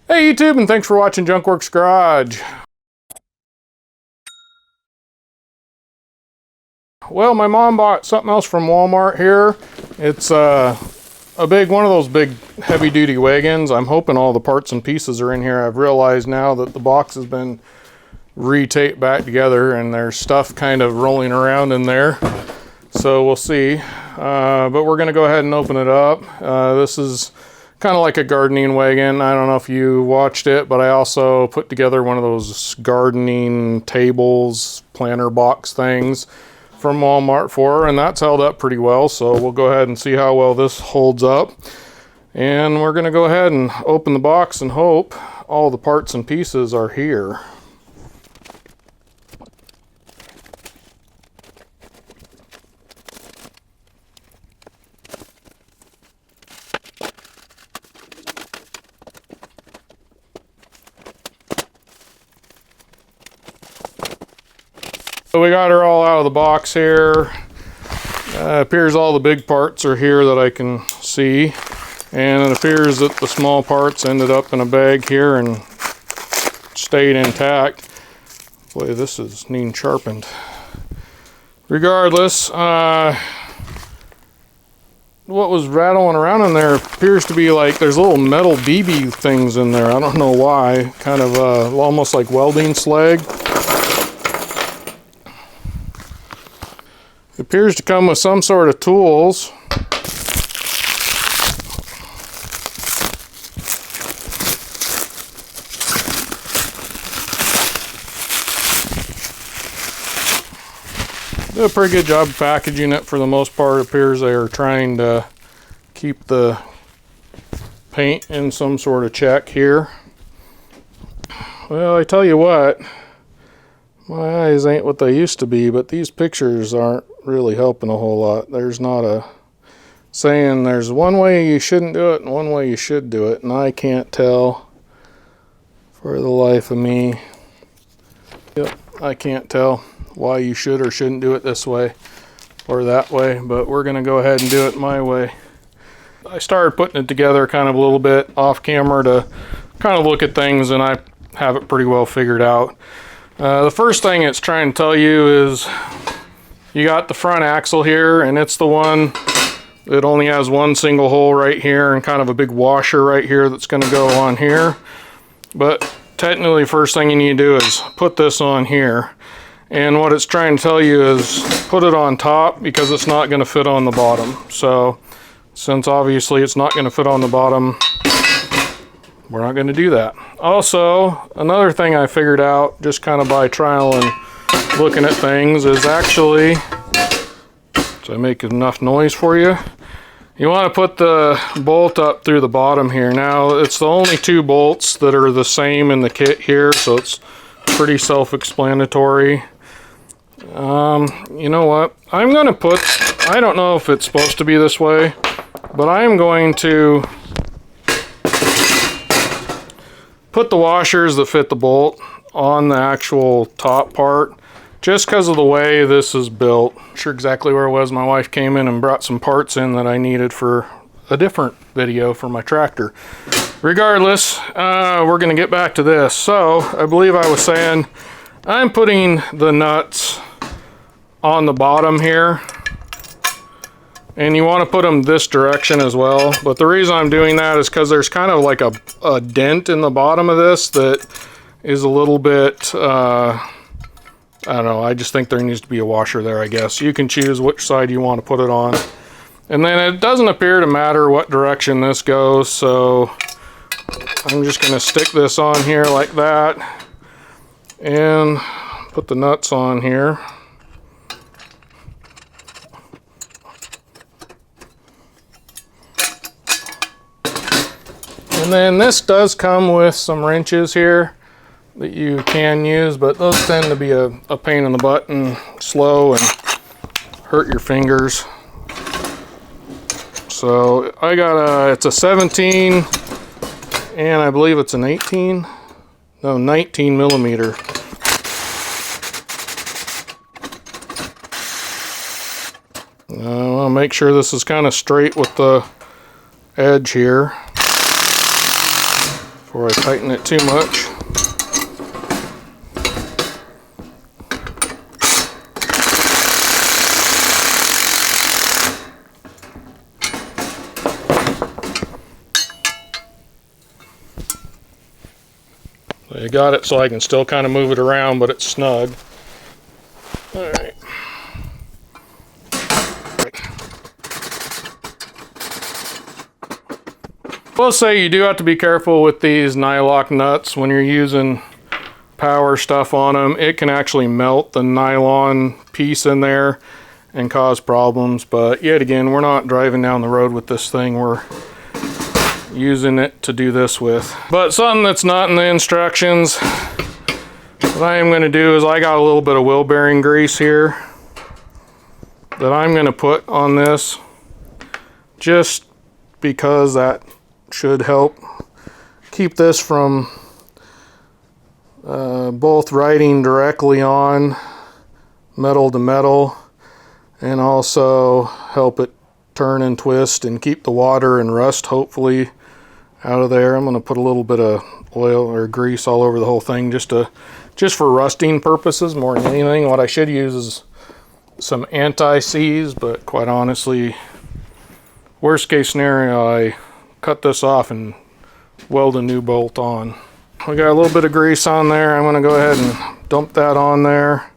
Hey YouTube, and thanks for watching Junkworks Garage. Well, my mom bought something else from Walmart here. It's a big one of those big heavy-duty wagons. I'm hoping all the parts and pieces are in here. I've realized now that the box has been re-taped back together and there's stuff kind of rolling around in there. So we'll see. But we're going to go ahead and open it up. This is kind of like a gardening wagon. I don't know if you watched it, but I also put together one of those gardening tables, planter box things from Walmart for her, and that's held up pretty well. So we'll go ahead and see how well this holds up. And we're going to go ahead and open the box and hope all the parts and pieces are here. So we got her all out of the box here. Appears all the big parts are here that I can see. And it appears that the small parts ended up in a bag here and stayed intact. Boy, this is neat and sharpened. Regardless, what was rattling around in there appears to be like there's little metal BB things in there. I don't know why. Kind of almost like welding slag. It appears to come with some sort of tools. Did a pretty good job of packaging it for the most part. It appears they are trying to keep the paint in some sort of check here. Well, I tell you what, my eyes ain't what they used to be, but these pictures aren't really helping a whole lot. There's not a saying there's one way you shouldn't do it and one way you should do it, and I can't tell for the life of me. Yep, I can't tell why you should or shouldn't do it this way or that way, but we're going to go ahead and do it my way. I started putting it together kind of a little bit off camera to kind of look at things, and I have it pretty well figured out. The first thing it's trying to tell you is you got the front axle here, and it's the one that only has one single hole right here and kind of a big washer right here that's going to go on here. But technically, first thing you need to do is put this on here. And what it's trying to tell you is put it on top because it's not going to fit on the bottom. So since obviously it's not going to fit on the bottom, we're not going to do that. Also, another thing I figured out just kind of by trial and looking at things is actually, so I make enough noise for you, you want to put the bolt up through the bottom here. Now, it's the only two bolts that are the same in the kit here, so it's pretty self-explanatory. You know what? I'm going to put, I don't know if it's supposed to be this way, but I am going to put the washers that fit the bolt on the actual top part just because of the way this is built. Not sure exactly where it was. My wife came in and brought some parts in that I needed for a different video for my tractor. Regardless, we're going to get back to this. So I believe I was saying I'm putting the nuts on the bottom here, and you want to put them this direction as well. But the reason I'm doing that is because there's kind of like a dent in the bottom of this that is a little bit, I don't know, I just think there needs to be a washer there, I guess. You can choose which side you want to put it on. And then it doesn't appear to matter what direction this goes, so I'm just going to stick this on here like that and put the nuts on here. And then this does come with some wrenches here that you can use, but those tend to be a pain in the butt and slow and hurt your fingers. So I got it's a 17 and I believe it's an 19 millimeter. I want to make sure this is kind of straight with the edge here. before I tighten it too much. I got it so I can still kind of move it around, but it's snug. All right. We'll say you do have to be careful with these nylock nuts when you're using power stuff on them. It can actually melt the nylon piece in there and cause problems, but yet again, we're not driving down the road with this thing. We're using it to do this with. But something that's not in the instructions, what I am going to do is I got a little bit of wheel bearing grease here that I'm going to put on this just because that should help keep this from both riding directly on metal to metal, and also help it turn and twist and keep the water and rust hopefully out of there. I'm going to put a little bit of oil or grease all over the whole thing just for rusting purposes more than anything. What I should use is some anti-seize, but quite honestly, worst case scenario, I cut this off and weld a new bolt on. We got a little bit of grease on there. I'm going to go ahead and dump that on there.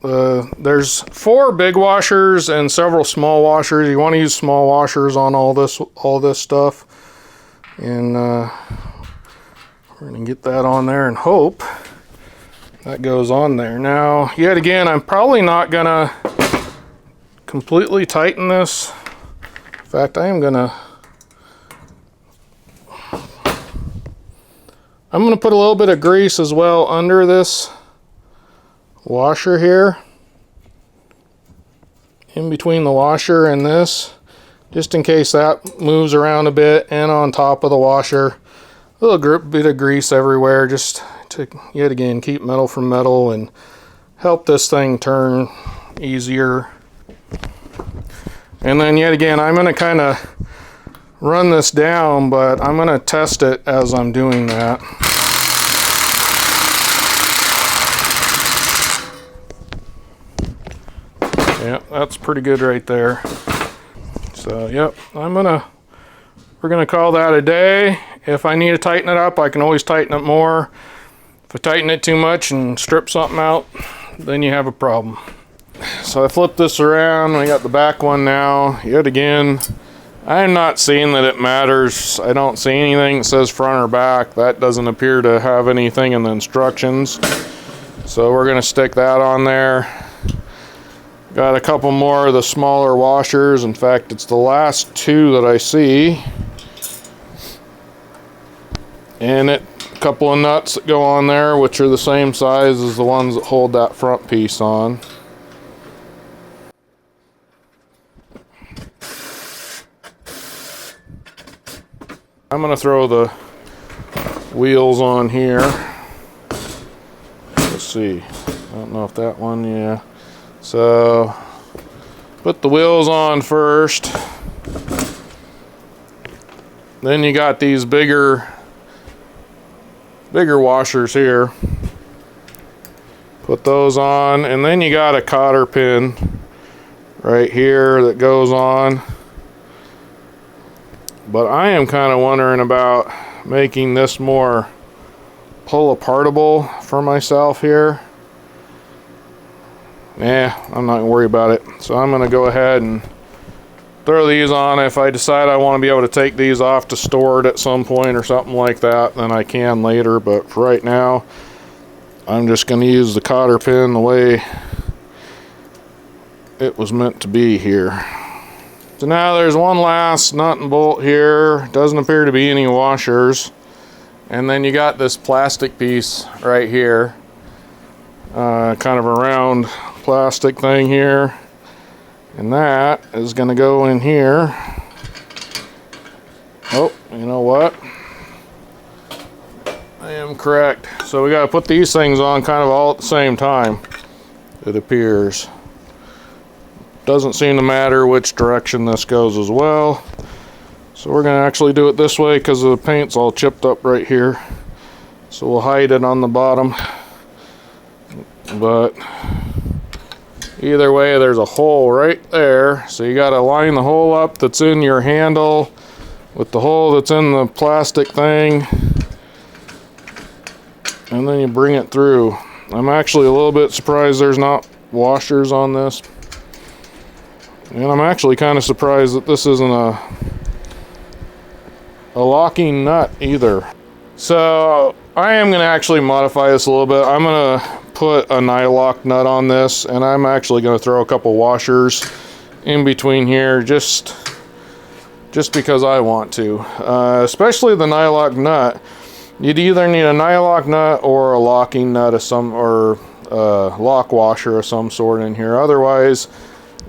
There's 4 big washers and several small washers. You want to use small washers on all this stuff, and we're going to get that on there and hope that goes on there. Now, yet again, I'm probably not going to completely tighten this. In fact, I'm going to put a little bit of grease as well under this washer here, in between the washer and this, just in case that moves around a bit, and on top of the washer, a little bit of grease everywhere, just to yet again keep metal from metal and help this thing turn easier. And then yet again, I'm going to kind of run this down, but I'm going to test it as I'm doing that. Yeah, that's pretty good right there. So, yep, we're gonna call that a day. If I need to tighten it up, I can always tighten it more. If I tighten it too much and strip something out, then you have a problem. So I flipped this around. We got the back one now. Yet again, I'm not seeing that it matters. I don't see anything that says front or back. That doesn't appear to have anything in the instructions. So we're gonna stick that on there. Got a couple more of the smaller washers. In fact, it's the last 2 that I see. And a couple of nuts that go on there, which are the same size as the ones that hold that front piece on. I'm going to throw the wheels on here. Let's see. I don't know if that one, yeah. So, put the wheels on first. Then you got these bigger washers here. Put those on, and then you got a cotter pin right here that goes on. But I am kind of wondering about making this more pull-apartable for myself here. I'm not gonna worry about it. So I'm gonna go ahead and throw these on. If I decide I want to be able to take these off to store it at some point or something like that, then I can later. But for right now, I'm just gonna use the cotter pin the way it was meant to be here. So now there's one last nut and bolt here. Doesn't appear to be any washers. And then you got this plastic piece right here. Kind of a round plastic thing here, and that is going to go in here. Oh, you know what? I am correct. So we got to put these things on kind of all at the same time, it appears. Doesn't seem to matter which direction this goes as well. So we're going to actually do it this way because the paint's all chipped up right here. So we'll hide it on the bottom. But either way, there's a hole right there. So you got to line the hole up that's in your handle with the hole that's in the plastic thing. And then you bring it through. I'm actually a little bit surprised there's not washers on this. And I'm actually kind of surprised that this isn't a locking nut either. So I am going to actually modify this a little bit. I'm going to put a nylock nut on this, and I'm actually going to throw a couple washers in between here just because I want to. Especially the nylock nut. You'd either need a nylock nut or a locking nut of some, or lock washer of some sort in here. Otherwise,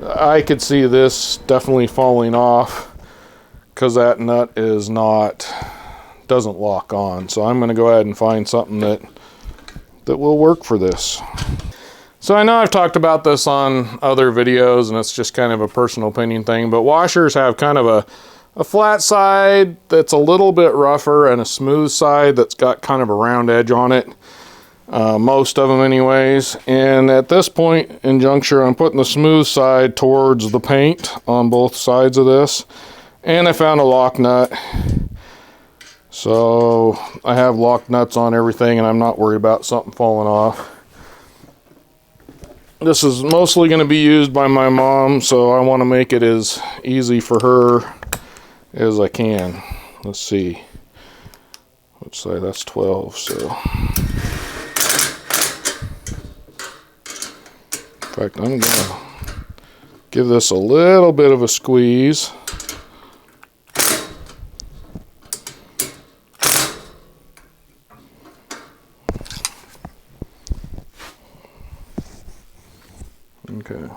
I could see this definitely falling off because that nut doesn't lock on. So I'm going to go ahead and find something that will work for this. So I know I've talked about this on other videos, and it's just kind of a personal opinion thing, but washers have kind of a flat side that's a little bit rougher and a smooth side that's got kind of a round edge on it. Most of them anyways. And at this point in juncture, I'm putting the smooth side towards the paint on both sides of this. And I found a lock nut. So I have lock nuts on everything, and I'm not worried about something falling off. This is mostly going to be used by my mom, so I want to make it as easy for her as I can. Let's see. Let's say that's 12, so. In fact, I'm going to give this a little bit of a squeeze. Okay. I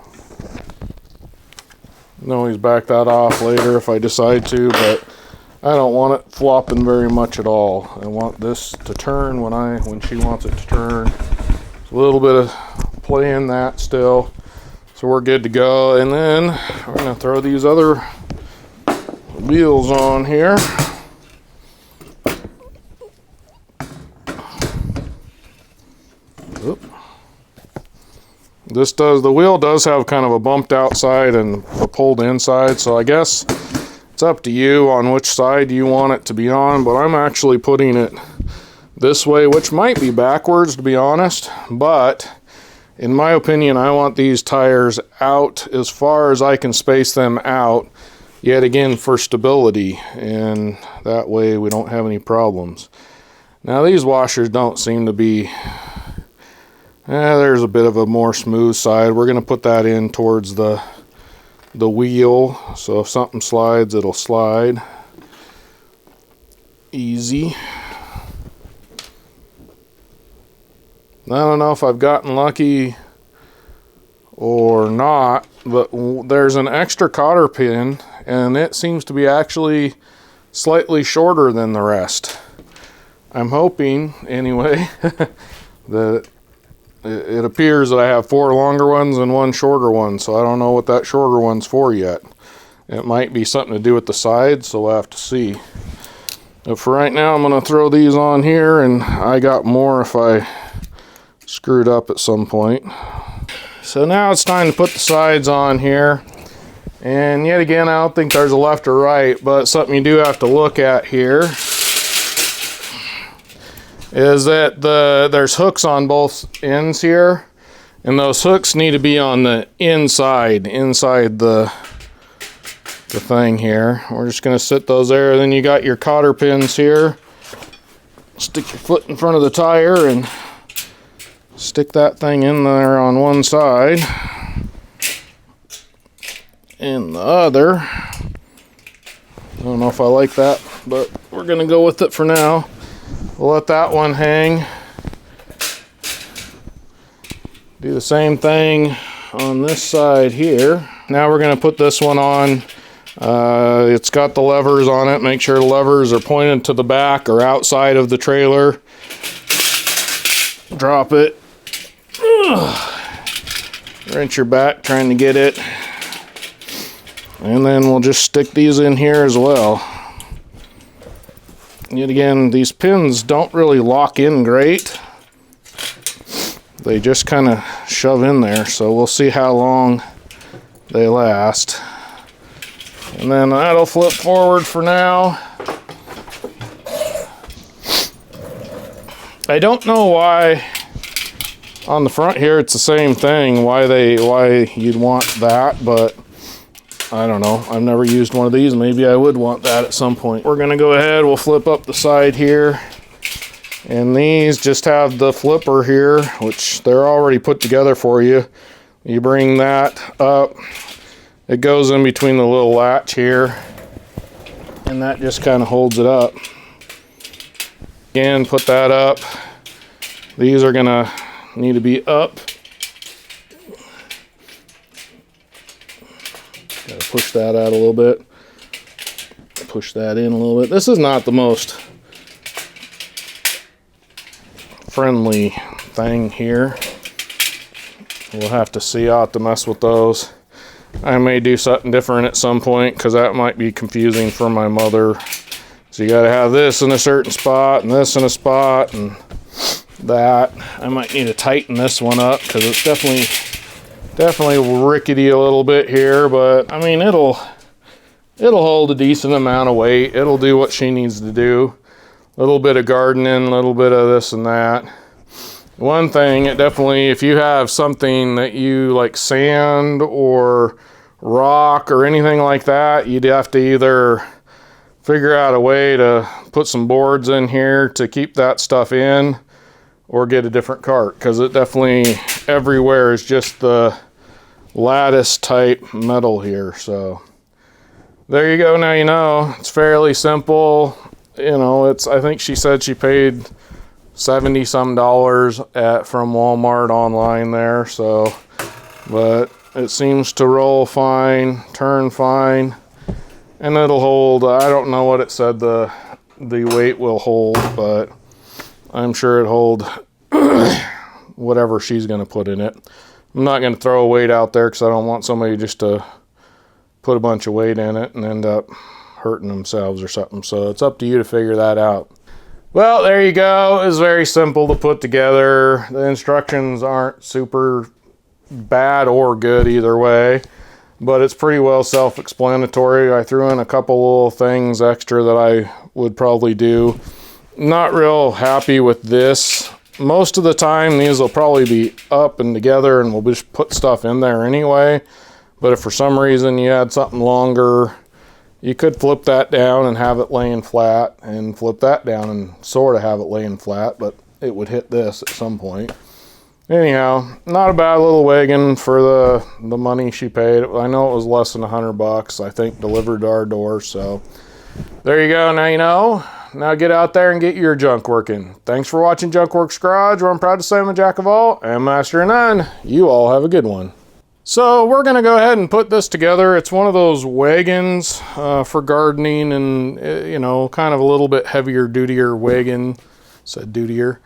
can always back that off later if I decide to, but I don't want it flopping very much at all. I want this to turn when she wants it to turn. It's a little bit of play in that still. So we're good to go. And then we're going to throw these other wheels on here. Oop. The wheel does have kind of a bumped outside and a pulled inside, so I guess it's up to you on which side you want it to be on, but I'm actually putting it this way, which might be backwards to be honest, but in my opinion, I want these tires out as far as I can space them out, yet again for stability, and that way we don't have any problems. Now these washers don't seem to be, there's a bit of a more smooth side. We're going to put that in towards the wheel, so if something slides, it'll slide easy. I don't know if I've gotten lucky or not, but there's an extra cotter pin, and it seems to be actually slightly shorter than the rest. I'm hoping, anyway, that it appears that I have 4 longer ones and 1 shorter one, so I don't know what that shorter one's for yet. It might be something to do with the sides, so we'll have to see. But for right now, I'm going to throw these on here, and I got more if I screwed up at some point. So now it's time to put the sides on here. And yet again, I don't think there's a left or right, but something you do have to look at here is that there's hooks on both ends here, and those hooks need to be on the inside the thing here. We're just going to sit those there. Then you got your cotter pins here. Stick your foot in front of the tire and stick that thing in there on one side. In the other, I don't know if I like that, but we're going to go with it for now. We'll let that one hang. Do the same thing on this side here. Now we're going to put this one on. It's got the levers on it. Make sure the levers are pointed to the back or outside of the trailer. Drop it. Wrench your back trying to get it. And then we'll just stick these in here as well. Yet again, these pins don't really lock in great. They just kind of shove in there, so we'll see how long they last. And then that'll flip forward for now. I don't know why on the front here it's the same thing, why you'd want that, but I don't know. I've never used one of these. Maybe I would want that at some point. We're gonna go ahead, we'll flip up the side here. And these just have the flipper here, which they're already put together for you. You bring that up. It goes in between the little latch here. And that just kind of holds it up. Again, put that up. These are gonna need to be up. Gotta push that out a little bit. Push that in a little bit. This is not the most friendly thing here. We'll have to see. I'll have to mess with those. I may do something different at some point because that might be confusing for my mother. So you gotta have this in a certain spot and this in a spot and that. I might need to tighten this one up because it's definitely rickety a little bit here, but I mean it'll hold a decent amount of weight. It'll do what she needs to do. A little bit of gardening, a little bit of this and that. One thing, it definitely, if you have something that you like sand or rock or anything like that, you'd have to either figure out a way to put some boards in here to keep that stuff in or get a different cart, because it definitely everywhere is just the lattice type metal here. So there you go. Now you know. It's fairly simple. You know, I think she said she paid $70 some from Walmart online there. So, but it seems to roll fine, turn fine. And it'll hold, I don't know what it said the weight will hold, but I'm sure it'll hold whatever she's going to put in it. I'm not going to throw a weight out there because I don't want somebody just to put a bunch of weight in it and end up hurting themselves or something. So it's up to you to figure that out. Well, there you go. It's very simple to put together. The instructions aren't super bad or good either way, but it's pretty well self-explanatory. I threw in a couple little things extra that I would probably do. Not real happy with this. Most of the time these will probably be up and together and we'll just put stuff in there anyway. But if for some reason you had something longer, you could flip that down and have it laying flat, and flip that down and sort of have it laying flat, but it would hit this at some point. Anyhow, not a bad little wagon for the money she paid. I know it was less than $100, I think, delivered to our door. So there you go. Now you know. Now get out there and get your junk working. Thanks for watching Junk Works Garage, where I'm proud to say I'm a jack of all and master of none. You all have a good one. So we're going to go ahead and put this together. It's one of those wagons for gardening, and you know, kind of a little bit heavier, dutier wagon. Said dutier.